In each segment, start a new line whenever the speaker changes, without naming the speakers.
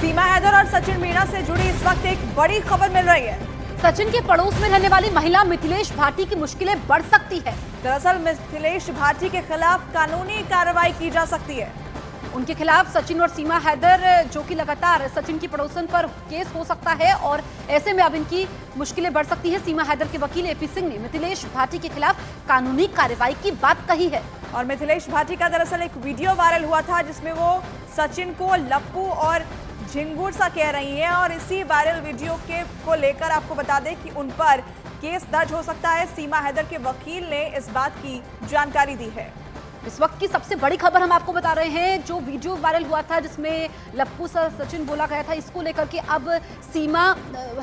सीमा हैदर और सचिन मीणा से जुड़ी इस वक्त एक बड़ी खबर मिल रही है।
सचिन के पड़ोस में रहने वाली महिला मिथिलेश भाटी की मुश्किलें बढ़ सकती है।
दरअसल मिथिलेश भाटी के खिलाफ कानूनी कार्रवाई की जा सकती है।
उनके खिलाफ सचिन और सीमा हैदर, जो कि लगातार सचिन की पड़ोसन पर केस हो सकता है और ऐसे में अब इनकी मुश्किलें बढ़ सकती है। सीमा हैदर के वकील एपी सिंह ने मिथिलेश भाटी के खिलाफ कानूनी कार्रवाई की बात कही है।
और मिथिलेश भाटी का दरअसल एक वीडियो वायरल हुआ था जिसमें वो सचिन को लप्पू और झिंगुर सा कह रही हैं और इसी वायरल वीडियो को लेकर आपको बता दें कि उन पर केस दर्ज हो सकता है। सीमा हैदर के वकील ने इस बात की जानकारी दी है।
इस वक्त की सबसे बड़ी खबर हम आपको बता रहे हैं, जो वीडियो वायरल हुआ था जिसमें लप्पू सा सचिन बोला गया था, इसको लेकर के अब सीमा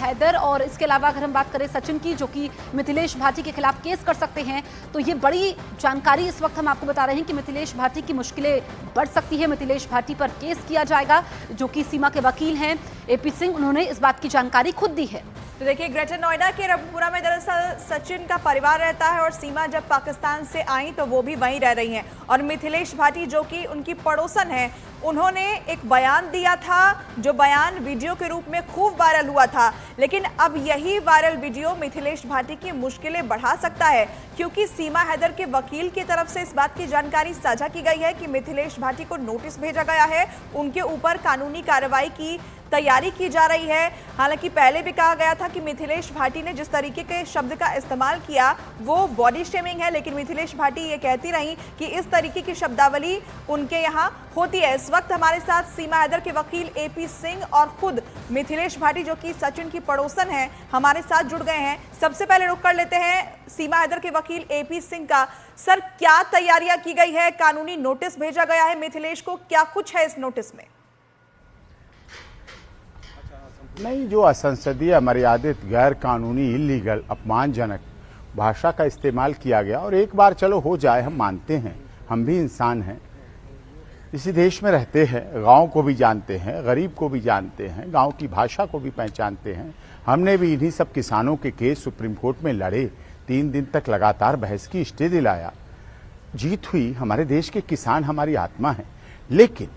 हैदर और इसके अलावा अगर हम बात करें सचिन की, जो कि मिथिलेश भाटी के खिलाफ केस कर सकते हैं, तो ये बड़ी जानकारी इस वक्त हम आपको बता रहे हैं कि मिथिलेश भाटी की मुश्किलें बढ़ सकती है। मिथिलेश भाटी पर केस किया जाएगा, जो कि सीमा के वकील हैं एपी सिंह, उन्होंने इस बात की जानकारी खुद दी है।
तो देखिए, ग्रेटर नोएडा के रघुपुरा में दरअसल सचिन का परिवार रहता है और सीमा जब पाकिस्तान से आई तो वो भी वहीं रह रही हैं। और मिथिलेश भाटी, जो कि उनकी पड़ोसन है, उन्होंने एक बयान दिया था, जो बयान वीडियो के रूप में खूब वायरल हुआ था। लेकिन अब यही वायरल वीडियो मिथिलेश भाटी की मुश्किलें बढ़ा सकता है, क्योंकि सीमा हैदर के वकील की तरफ से इस बात की जानकारी साझा की गई है कि मिथिलेश भाटी को नोटिस भेजा गया है, उनके ऊपर कानूनी कार्रवाई की तैयारी की जा रही है। हालांकि पहले भी कहा गया था कि मिथिलेश भाटी ने जिस तरीके के शब्द का इस्तेमाल किया वो बॉडी शेमिंग है, लेकिन मिथिलेश भाटी ये कहती रही कि इस तरीके की शब्दावली उनके यहाँ होती है। इस वक्त हमारे साथ सीमा हैदर के वकील एपी सिंह और खुद मिथिलेश भाटी, जो कि सचिन की पड़ोसन है, हमारे साथ जुड़ गए हैं। सबसे पहले रुक कर लेते हैं सीमा हैदर के वकील एपी सिंह का। सर, क्या तैयारियां की गई है? कानूनी नोटिस भेजा गया है मिथिलेश को, क्या कुछ है इस नोटिस में?
नहीं, जो असंसदीय, मर्यादित, गैर कानूनी, इलीगल, अपमानजनक भाषा का इस्तेमाल किया गया, और एक बार चलो हो जाए, हम मानते हैं, हम भी इंसान हैं, इसी देश में रहते हैं, गांव को भी जानते हैं, गरीब को भी जानते हैं, गांव की भाषा को भी पहचानते हैं। हमने भी इन्हीं सब किसानों के केस सुप्रीम कोर्ट में लड़े, 3 दिन तक लगातार बहस की, स्टे दिलाया, जीत हुई। हमारे देश के किसान हमारी आत्मा है। लेकिन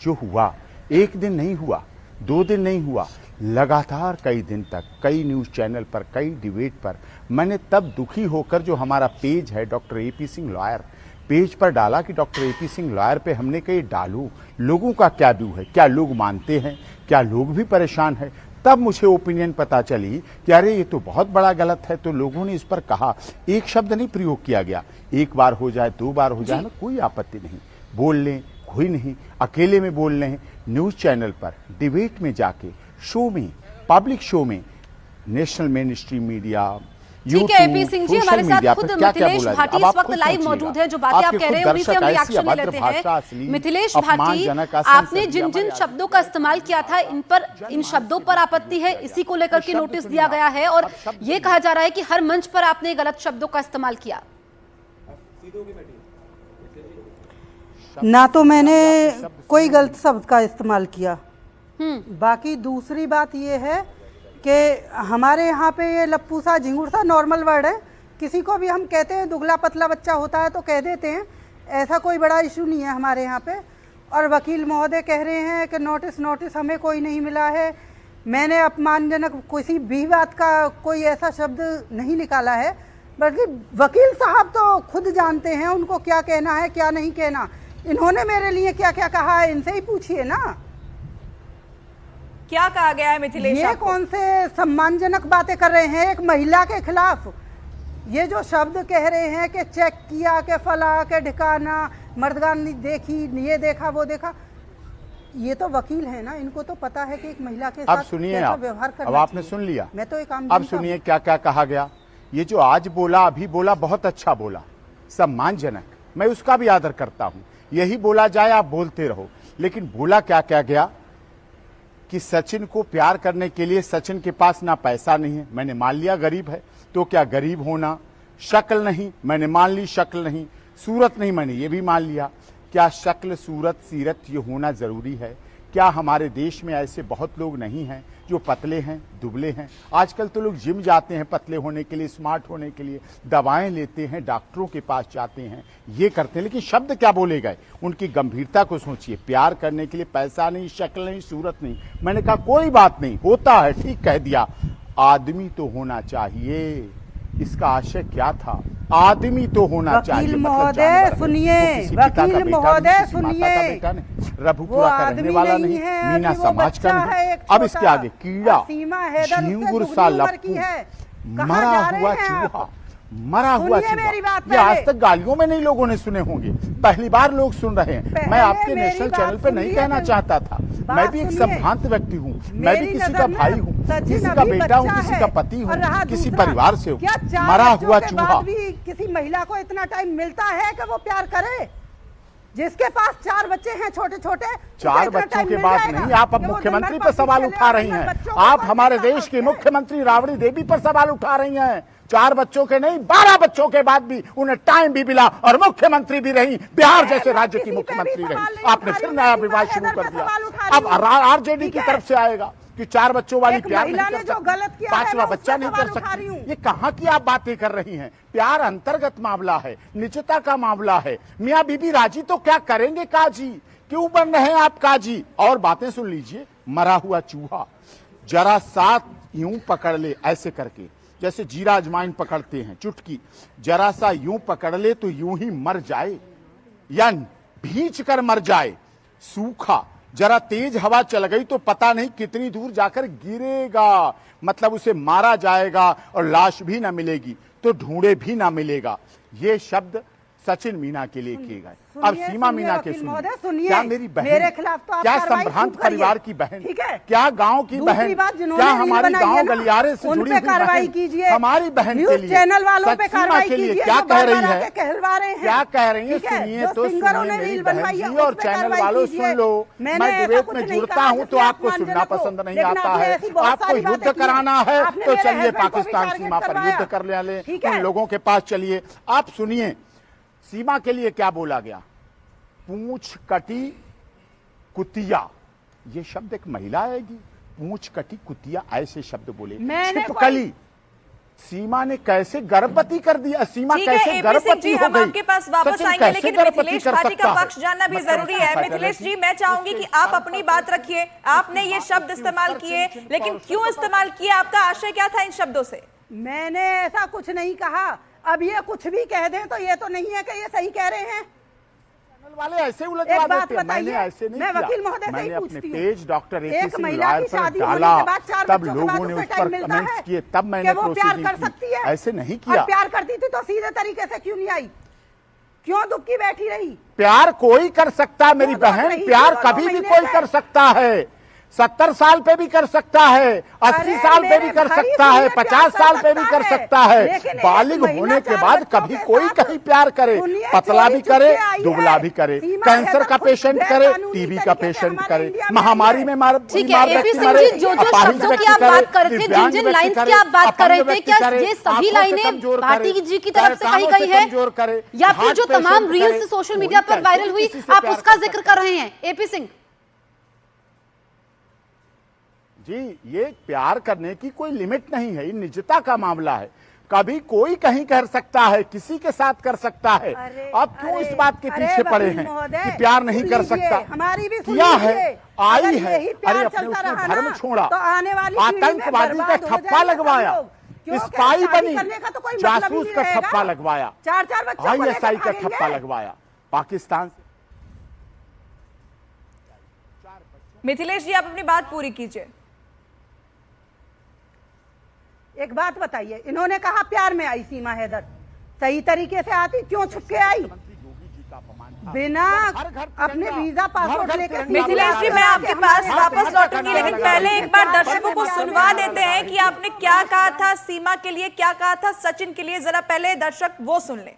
जो हुआ, एक दिन नहीं हुआ, 2 दिन नहीं हुआ, लगातार कई दिन तक कई न्यूज़ चैनल पर, कई डिबेट पर मैंने तब दुखी होकर जो हमारा पेज है doctor AP Singh lawyer page पर डाला कि डॉक्टर एपी सिंह लॉयर पे हमने कहीं डालूं, लोगों का क्या व्यू है, क्या लोग मानते हैं, क्या लोग भी परेशान हैं। तब मुझे ओपिनियन पता चली कि अरे ये तो बहुत बड़ा गलत है। तो लोगों ने इस पर कहा, एक शब्द नहीं प्रयोग किया गया, 1 बार हो जाए, 2 बार हो जाए, कोई आपत्ति नहीं, बोल लें, कोई नहीं, अकेले में बोल रहे हैं, न्यूज़ चैनल पर, डिबेट में जाके, शो में, पब्लिक शो में, नेशनल मेन स्ट्रीम मीडिया,
ठीक है एपी सिंह जी, हमारे साथ खुद मिथिलेश भाटी इस वक्त लाइव मौजूद है। जो बातें आप कह रहे हैं उन्हीं से हम रिएक्शन ले लेते हैं। मिथिलेश भाटी, आपने जिन जिन शब्दों का इस्तेमाल किया था, इन शब्दों पर आपत्ति है, इसी को लेकर के नोटिस दिया गया है और ये कहा जा रहा है कि हर मंच पर आपने गलत शब्दों का इस्तेमाल किया।
ना तो मैंने कोई गलत शब्द का इस्तेमाल किया, बाकी दूसरी बात ये है कि हमारे यहाँ पे ये लप्पू सा, झिंगुर सा नॉर्मल वर्ड है। किसी को भी हम कहते हैं, दुबला पतला बच्चा होता है तो कह देते हैं, ऐसा कोई बड़ा इशू नहीं है हमारे यहाँ पे। और वकील महोदय कह रहे हैं कि नोटिस हमें कोई नहीं मिला है, मैंने अपमानजनक किसी भी बात का कोई ऐसा शब्द नहीं निकाला है, बल्कि वकील साहब तो खुद जानते हैं उनको क्या कहना है, क्या नहीं कहना। इन्होंने मेरे लिए क्या क्या कहा है, इनसे ही पूछिए ना।
क्या कहा गया है मिथिलेश?
ये कौन से सम्मानजनक बातें कर रहे हैं एक महिला के खिलाफ? ये जो शब्द कह रहे हैं कि चेक किया, के फला, के ढिकाना, मर्दगानी देखी, ये देखा, वो देखा, ये तो वकील है ना, इनको तो पता है कि एक महिला के साथ कैसा व्यवहार करना।
अब आपने सुन लिया,
मैं तो एक आम
अब सुनिए क्या क्या कहा गया। ये जो आज बोला, अभी बोला, बहुत अच्छा बोला, सम्मानजनक, मैं उसका भी आदर करता हूं। यही बोला जाए, आप बोलते रहो। लेकिन बोला क्या क्या गया कि सचिन को प्यार करने के लिए सचिन के पास ना पैसा नहीं है, मैंने मान लिया गरीब है, तो क्या गरीब होना, शक्ल नहीं, मैंने मान ली शक्ल नहीं, सूरत नहीं, मैंने ये भी मान लिया, क्या शक्ल, सूरत, सीरत ये होना जरूरी है? क्या हमारे देश में ऐसे बहुत लोग नहीं हैं जो पतले हैं, दुबले हैं? आजकल तो लोग जिम जाते हैं पतले होने के लिए, स्मार्ट होने के लिए, दवाएं लेते हैं, डॉक्टरों के पास जाते हैं, ये करते हैं, लेकिन शब्द क्या बोले गए? उनकी गंभीरता को सोचिए। प्यार करने के लिए पैसा नहीं, शक्ल नहीं, सूरत नहीं। मैंने कहा कोई बात नहीं, होता है, ठीक कह दिया। आदमी तो होना चाहिए। इसका आशय क्या था? आदमी तो होना चाहिए।
वकील महोदय सुनिए, वकील महोदय सुनिए,
रघुपुरा का रहने वाला नहीं, मीना समाज का नहीं। अब इसके आगे कीड़ा, झींगुर सा लप्पू, मरा हुआ चूहा, मरा हुआ चूहा, ये आज तक गालियों में नहीं लोगों ने सुने होंगे, पहली बार लोग सुन रहे हैं। मैं आपके नेशनल चैनल पे नहीं कहना चाहता था, मैं भी एक संभ्रांत व्यक्ति हूँ, मैं भी किसी का भाई हूँ, किसी का बेटा हूँ, किसी का पति हूँ, किसी परिवार से हूँ। मरा हुआ चूहा।
किसी महिला को इतना टाइम मिलता है कि वो प्यार करे? जिसके पास 4 बच्चे हैं छोटे छोटे,
4 बच्चों के बाद नहीं, आप अब मुख्यमंत्री पर सवाल उठा रही हैं। आप हमारे देश की मुख्यमंत्री राबड़ी देवी पर सवाल उठा रही हैं। 4 बच्चों के नहीं, 12 बच्चों के बाद भी उन्हें टाइम भी मिला और मुख्यमंत्री भी रही, बिहार जैसे राज्य की मुख्यमंत्री रही। आपने फिर नया विवाद शुरू कर दिया। अब आरजेडी की तरफ से आएगा कि 4 बच्चों वाली प्यार नहीं कर सकती, 5वां बच्चा नहीं कर सकती। ये कहाँ की आप बातें कर रही हैं? प्यार अंतर्गत मामला है, निजता का मामला है। मियाँ बीबी राजी तो क्या करेंगे काजी? क्यों बन रहे हैं आप काजी? और बातें सुन लीजिए। मरा हुआ चूहा जरा साथ यूं पकड़ ले, ऐसे करके, जैसे जीरा अजमाइन पकड़ते हैं, चुटकी, जरा सा यूं पकड़ ले तो यूं ही मर जाए या भींच कर मर जाए। सूखा, जरा तेज हवा चल गई तो पता नहीं कितनी दूर जाकर गिरेगा, मतलब उसे मारा जाएगा और लाश भी ना मिलेगी तो ढूंढे भी ना मिलेगा। ये शब्द सचिन मीना के लिए किए गए। अब सीमा मीना के सुनिए, क्या मेरी बहन,
मेरे खिलाफ तो आप
क्या
कार्रवाई
संभ्रांत
खूब करिए,
परिवार की बहन,
ठीक है?
क्या गांव की बहन, क्या हमारी गांव गलियारे से जुड़ी हुई
कार्रवाई
बहन,
कीजिए,
हमारी बहन के लिए,
चैनल वालों पे कार्रवाई
के लिए
कीजिए,
क्या कह रही है,
क्या
कह रही है? सुनिए तो सुनिए मेरी बहन जी, और चैनल वालों सुन लो। मैं डिबेट में जुड़ता हूँ तो आपको सुनना पसंद नहीं आता है। आपको युद्ध कराना है तो चलिए पाकिस्तान सीमा पर युद्ध कर ले, उन लोगों के पास चलिए। आप सुनिए सीमा के लिए क्या बोला गया। पूंछ कटी कुतिया, ये शब्द एक महिला आएगी, पूंछ कटी कुतिया, ऐसे शब्द बोले। छिपकली, सीमा ने कैसे गर्भवती कर दिया? सीमा कैसे गर्भवती हो गई?
आपके पास वापस आएंगे, लेकिन मिथिलेश भाटी का पक्ष जानना भी जरूरी है। मिथिलेश जी, मैं चाहूंगी कि आप अपनी बात रखिए। आपने ये शब्द इस्तेमाल किए, लेकिन क्यों इस्तेमाल किए? आपका आशय क्या था इन शब्दों से?
मैंने ऐसा कुछ नहीं कहा। अब ये कुछ भी कह दें तो ये तो नहीं है कि ये सही कह रहे हैं।
वाले ऐसे उलझवा देते हैं। मैंने ऐसे नहीं किया।
वकील महोदय से
मैंने
ही
अपने
पूछती हूँ।
पेज डॉक्टर
एक महिला की शादी होने के बाद 4
तब
बच्चों के
लोगों
बाद
ने
उसे
उस पर
टाइम मिलता
कमेंट्स
है
किए, तब मैंने
कि वो प्यार कर सकती है।
ऐसे नहीं किया।
और प्यार करती थी तो सीधे तरीके से क्यों नहीं आई? क्यों दुखी बैठी रही?
प्यार कोई कर सकता है मेरी बहन, प्यार कभी भी कोई कर सकता है। 70 साल पे भी कर सकता है, 80 साल पे भी कर सकता है, 50 साल पे भी कर सकता है। बालिग होने के बाद कभी कोई कहीं प्यार करे, पतला भी करे, दुबला भी करे, कैंसर का पेशेंट करे, टीबी का पेशेंट करे, महामारी में मार
ठीक है। एपी सिंह जी, जो शब्दों की आप बात कर रहे थे, जिन जिन लाइंस की आप बात कर रहे थे, क्या ये सभी लाइनें भाटी जी की तरफ से कही गई है, या फिर जो तमाम रील्स सोशल मीडिया पर वायरल हुई आप उसका जिक्र कर रहे हैं? एपी सिंह
जी, ये प्यार करने की कोई लिमिट नहीं है, ये निजता का मामला है। कभी कोई कहीं कर सकता है, किसी के साथ कर सकता है। अब क्यों इस बात के पीछे पड़े हैं कि प्यार नहीं कर सकता?
हमारी भी
किया है, आई है। अरे अपने उसने धर्म छोड़ा, आतंकवादी का ठप्पा लगवाया, स्पाई बनी, जासूस का ठप्पा लगवाया, ISI का ठप्पा लगवाया पाकिस्तान से।
मिथिलेश जी, आप अपनी बात पूरी कीजिए।
एक बात बताइए, इन्होंने कहा प्यार में आई सीमा हैदर, सही तरीके से आती, क्यों छुप के आई? बिना अपने वीजा पासपोर्ट लेकर।
मिथिलेश जी, मैं आपके पास वापस लौटूंगी, लेकिन पहले एक बार दर्शकों को सुनवा देते हैं कि आपने क्या कहा था सीमा के लिए, क्या कहा था सचिन के लिए। जरा पहले दर्शक वो सुन ले।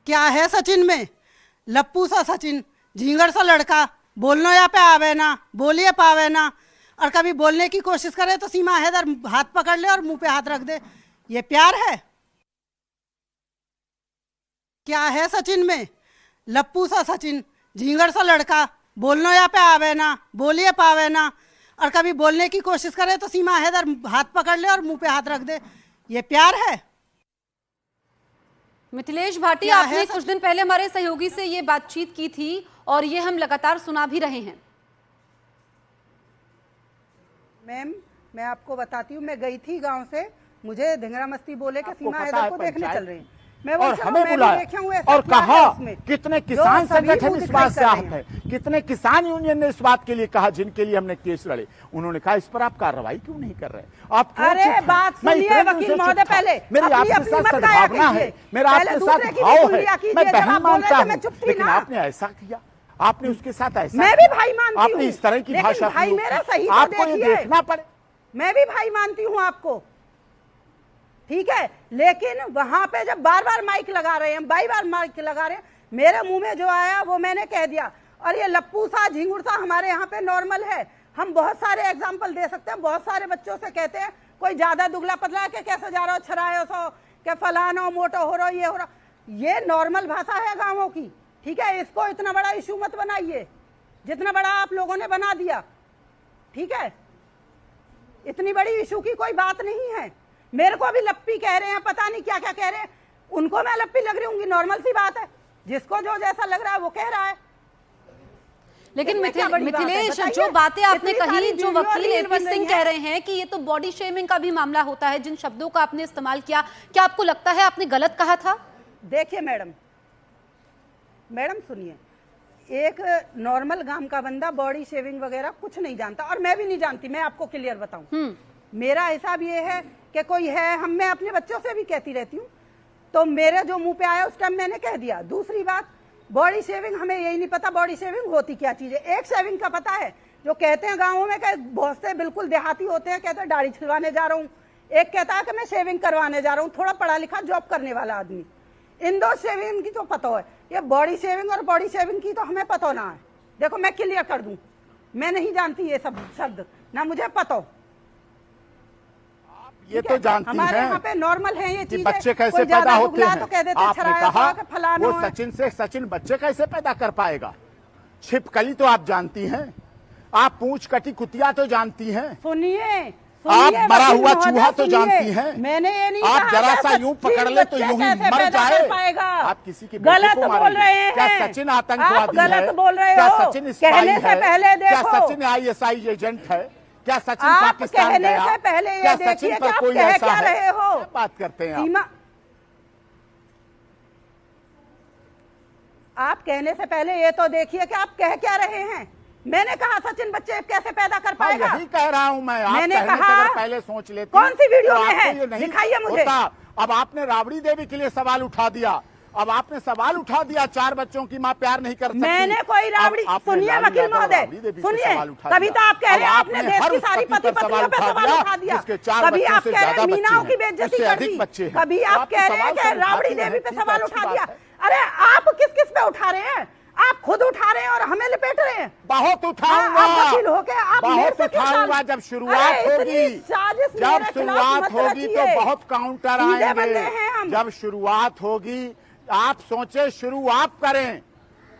क्या है सचिन में? लप्पू सा सचिन, झींगर सा लड़का, बोलना या पे आवे ना, बोलिए पावे ना, और कभी बोलने की कोशिश करे तो सीमा हैदर हाथ पकड़ ले और मुंह पे हाथ रख दे। ये प्यार है? क्या है सचिन में? लप्पू सा सचिन, झींगड़ सा लड़का बोलनो या पे आवे ना, बोलिए पावे ना, और कभी बोलने की कोशिश करे तो सीमा हैदर हाथ पकड़ ले और मुंह पे हाथ रख दे। ये प्यार है?
मिथिलेश भाटी,
क्या है
आपने
सर?
कुछ दिन पहले हमारे सहयोगी से ये बातचीत की थी और ये हम लगातार सुना भी रहे हैं।
मैम, मैं आपको बताती हूँ, मैं गई थी गांव से, मुझे धिंगरा मस्ती बोले कि
आपको
सीमा
पता
हैदर
है
को देखने
पंचायत
चल रही है। मैं बोली,
और
चलो,
हमें
मैं भी
बुलाया
देखी हूँ, ऐसा
और
क्या है
कहा
इसमें?
कितने
जो
किसान
सभी
संगठन
मुंह
इस
दिखाई
बात से
कर
आहत
रहे
है,
हैं।
कितने किसान यूनियन ने इस बात के लिए कहा जिनके लिए हमने केस लड़े। उन्होंने कहा इस पर आप कार्रवाई क्यों नहीं कर रहे, आप क्यों
अरे
चुप हैं?
बात
मैं
सुनिए
इतने दिन
वकील
से
महोदय,
चुप था।
पहले
मेरी
अपनी
आपके
अपनी
साथ
मत गाया
सद्भावना है,
कीजिए।
मेरा
पहले
आपके
दूसरे
साथ
की भी
भाव
सुन लिया
है,
कीजिए।
मैं
जब
बहन
आप बोल रहे
मानता
थे, मैं
हूँ,
चुप थी
लेकिन
ना।
आपने ऐसा किया, आपने उसके साथ ऐसा
मैं
किया।
भी भाई मानती
आपने
हूँ,
इस तरह की
लेकिन
भाषा
भाई
प्रयोग
मेरा
की।
सही तो
आपको ये
देखिए।
देखना पड़े।
मैं भी भाई मानती हूँ आपको, ठीक है, लेकिन वहां पे जब बार बार माइक लगा रहे हैं, बार माइक लगा रहे हैं, मेरे मुंह में जो आया वो मैंने कह दिया। और ये लप्पू सा झिंगुर सा हमारे यहाँ पे नॉर्मल है। हम बहुत सारे एग्जाम्पल दे सकते हैं, बहुत सारे बच्चों से कहते हैं कोई ज्यादा दुबला पतला के कैसे जा रहा हो, छरायो सो के फलाना मोटो हो रहा, ये हो रहा। ये नॉर्मल भाषा है गाँवों की, ठीक है। इसको इतना बड़ा इशू मत बनाइए जितना बड़ा आप लोगों ने बना दिया, ठीक है। इतनी बड़ी इशू की कोई बात नहीं है। मेरे को अभी लप्पी कह रहे हैं, पता नहीं क्या क्या कह रहे हैं, उनको मैं लप्पी लग रही हूँ, नॉर्मल सी बात है। जिसको जो जैसा लग रहा है वो कह रहा है।
लेकिन
इसमें क्या बड़ी बात है?
मिथिलेश,
बताइए।
जो बातें आपने
इतनी
कही,
सारी
जो
वीडियो
वकील
रील
एपी
बन रही
सिंह
हैं।
कह रहे हैं कि ये तो बॉडी शेमिंग का भी मामला होता है, जिन शब्दों का आपने इस्तेमाल किया, क्या आपको लगता है आपने गलत कहा था?
देखिए मैडम सुनिए, एक नॉर्मल गांव का बंदा बॉडी शेविंग वगैरह कुछ नहीं जानता, और मैं भी नहीं जानती। मैं आपको क्लियर बताऊं, मेरा हिसाब ये है कि कोई है, मैं अपने बच्चों से भी कहती रहती हूँ, तो मेरे जो मुंह पे आया उस टाइम मैंने कह दिया। दूसरी बात, बॉडी शेविंग हमें यही नहीं पता बॉडी शेविंग होती क्या चीज है। एक शेविंग का पता है, जो कहते हैं गाँवों में, बहुत से बिल्कुल देहाती होते हैं, कहते हैं दाढ़ी छिलवाने जा रहा हूँ, एक कहता है कि मैं शेविंग करवाने जा रहा हूँ, थोड़ा पढ़ा लिखा जॉब करने वाला आदमी। इन दो शेविंग की तो पता है, ये बॉडी शेविंग और बॉडी शेविंग की तो हमें पता ना है। देखो मैं क्लियर कर दूं, मैं नहीं जानती ये सब शब्द, ना मुझे पता हो।
ये तो जानती
हमारे
हैं
यहाँ पे नॉर्मल है ये
कि
चीजें।
बच्चे कैसे
कोई
पैदा
ज्यादा
होते
दुबला
हैं।
तो कह देते
आपने
छराया
कहा
सा, फलाना
वो
है।
सचिन बच्चे कैसे पैदा कर पाएगा। छिपकली तो आप जानती हैं, आप पूंछ कटी कुतिया तो जानती हैं,
सुनिए
आप मरा
वकील
हुआ
महोदय,
चूहा तो
सुनिए।
जानती हैं।
मैंने ये नहीं
आप
कहा
जरा
कि
सा यूं पकड़ ले तो
बच्चे
यूं ही
कैसे
मर
पैदा
जाए।
कर पाएगा।
आप किसी के बेटे
गलत
को
बोल
मारेंगे।
रहे हैं।
क्या सचिन आतंकवादी
आप गलत
है?
बोल रहे
क्या
हो।
सचिन स्पाई
कहने से
है?
पहले
क्या
देखो।
सचिन ISI एजेंट है? क्या सचिन
आप
पाकिस्तान
कहने
गया?
से पहले ये
क्या
देखिए
सचिन
कि
पर
आप
कोई
कह
ऐसा
क्या
है?
रहे हो।
क्या बात करते हैं आप?
सीमा, आप कहने से पहले ये तो देखिए कि आप कह क्या रहे हैं। मैंने कहा सचिन बच्चे कैसे पैदा कर
हाँ,
पाएगा।
यही कह रहा हूं मैं। आप
मैंने
कहने से
कहा,
अगर पहले सोच लेती
कौन सी वीडियो
तो
में
आपको
है?
ये नहीं
दिखाइए मुझे।
होता। अब आपने राबड़ी देवी के लिए सवाल उठा दिया, अब आपने सवाल उठा दिया 4 बच्चों की मां प्यार नहीं कर सकती।
मैंने कोई राबड़ी, सुनिए वकील महोदय, सुनिए, कभी तो आप कह रहे हैं आपने देश की सारी पति पत्नियों पे सवाल उठा दिया, कभी आप कह रहे हैं मीनाओं की बेइज्जती कर दी, कभी आप कह रहे हैं कि राबड़ी देवी पे सवाल उठा दिया। अरे आप किस किस पे उठा रहे हैं? आप खुद उठा रहे हैं और हमें लपेट रहे हैं।
बहुत उठाऊंगा,
आप वकील होके आप मेरे
बहुत
से क्यों
उठाऊंगा।
साल-
जब शुरुआत
अरे,
होगी,
इतनी साजिश
जब
मेरे खिलाफ
शुरुआत
मत
होगी तो
रचिए।
बहुत काउंटर
सीधे बंदे हैं
आएंगे।
हम।
जब शुरुआत होगी, आप सोचे शुरू आप करें,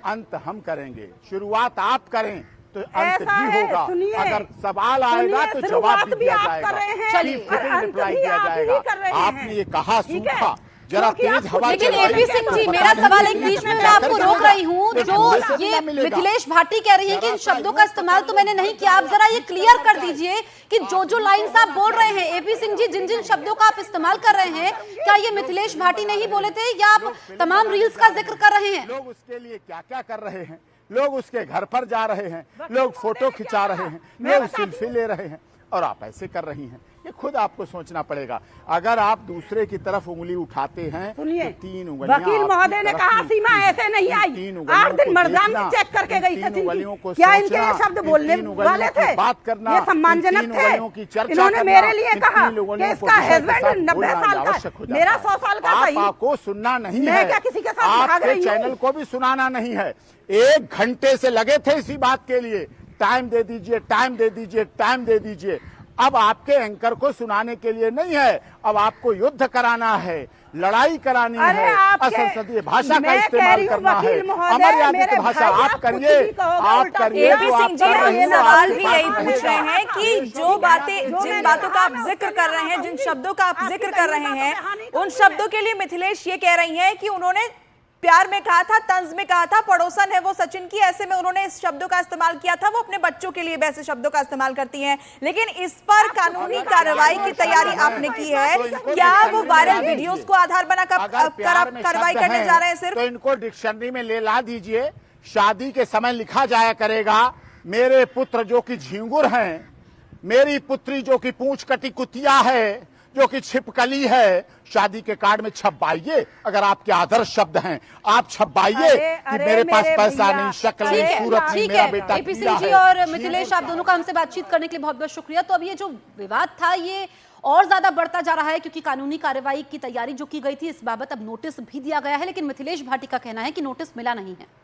अंत हम करेंगे। शुरुआत आप करें तो अंत
ऐसा
भी
है,
होगा।
सुनिए,
अगर सवाल आएगा तो
सुनिए,
जवाब भी
शुरुआत भी
दिया
आप
जाएगा।
कर रहे हैं,
चलिए,
और
फिर
अंत
रिप्लाई
भी
दिया
आप ही
जाएगा।
कर रहे हैं।
आपने ये कहा
ठीक है?
सूखा, जरा
क्योंकि आप
तेज हवा
लेकिन
चलाइए।
एपी सिंह जी,
तो
मेरा
पता
सवाल
नहीं
एक बीच में
इसमें
मैं आपको
जाकर
रोक
क्या
रही हूँ।
तो
जो
मुझे से भी
ये
ना मिलेगा।
मिथिलेश भाटी कह रही है कि इन शब्दों का इस्तेमाल तो मैंने नहीं किया, आप जरा ये क्लियर कर दीजिए कि जो लाइन्स आप बोल रहे हैं, एपी सिंह जी, जिन जिन शब्दों का आप इस्तेमाल कर रहे हैं, क्या ये मिथिलेश भाटी नहीं बोले थे या आप तमाम रील्स का जिक्र कर रहे हैं?
लोग उसके लिए क्या क्या कर रहे हैं, लोग उसके घर पर जा रहे हैं, लोग फोटो खिंचा रहे हैं, लोग सेल्फी ले रहे हैं, और आप ऐसे कर रही हैं। ये खुद आपको सोचना पड़ेगा। अगर आप दूसरे की तरफ उंगली उठाते हैं
सुनिए,
तो 3 उंगलियां
वकील महोदय ने कहा सीमा ऐसे नहीं आई। 8 दिन मर्दान में चेक करके गई सचिन की। क्या इनके ये शब्द बोलने वाले थे?
बात करना,
ये सम्मानजनक थे। इन्होंने मेरे लिए कहा कि इसका हस्बैंड 90 साल का, मेरा 100 साल का सही।
आपको सुनना नहीं
मैं
है,
क्या किसी के साथ भाग रही
आपके
हूँ?
चैनल को भी सुनाना नहीं है। 1 घंटे से लगे थे इसी बात के लिए, टाइम दे दीजिए, टाइम दे दीजिए, टाइम दे दीजिए। अब आपके एंकर को सुनाने के लिए नहीं है, अब आपको युद्ध कराना है। लड़ाई करानी
अरे
है,
आपके-
असंसदीय भाषा का
मैं कह
इस्तेमाल
रही हूँ
करना है,
वकील महोदय,
अमर्यादित
मेरे
भाषा
भाई,
आप
आप कुछ
करिए,
भी कहोगे,
आप
उल्टा
करिए
एपी
जो आप
सिंह जी
कर
हम
रही हो,
सवाल
आपकी
भी
बात
यही
मानेगा।
पूछ रहे हैं कि जो बातें जिन बातों का आप जिक्र कर रहे हैं, जिन शब्दों का आप जिक्र कर रहे हैं, उन शब्दों के लिए मिथिलेश ये कह रही हैं कि उन्होंने प्यार में कहा था, तंज में कहा था, पड़ोसन है वो सचिन की, ऐसे में उन्होंने इस शब्दों का इस्तेमाल किया था। वो अपने बच्चों के लिए वैसे शब्दों का इस्तेमाल करती हैं, लेकिन इस पर कानूनी कार्रवाई की तैयारी आपने की है क्या? वो वायरल वीडियोस को आधार बना
अगर प्यार में
कार्रवाई
शब्द
करने
हैं,
जा रहे हैं सिर्फ?
तो इनको डिक्शनरी में ले ला दीजिए। शादी के समय लिखा जाया करेगा, मेरे पुत्र जो कि झिंगुर हैं, मेरी पुत्री जो कि पूंछ कटी कुतिया है, जो कि छिपकली है, शादी के कार्ड में छपवाइए। अगर आपके आदर्श शब्द हैं, आप छपवाइए कि मेरे पास पैसा नहीं, शक्ल नहीं, सूरत नहीं,
ठीक
मेरा
है।
बेटा
एपी
कीड़ा
सिंह जी
है।
और मिथिलेश, आप दोनों का हमसे बातचीत करने के लिए बहुत बहुत शुक्रिया। तो अब ये जो विवाद था ये और ज्यादा बढ़ता जा रहा है क्योंकि कानूनी कार्रवाई की तैयारी जो की गई थी इस बाबत अब नोटिस भी दिया गया है, लेकिन मिथिलेश भाटी का कहना है कि नोटिस मिला नहीं है।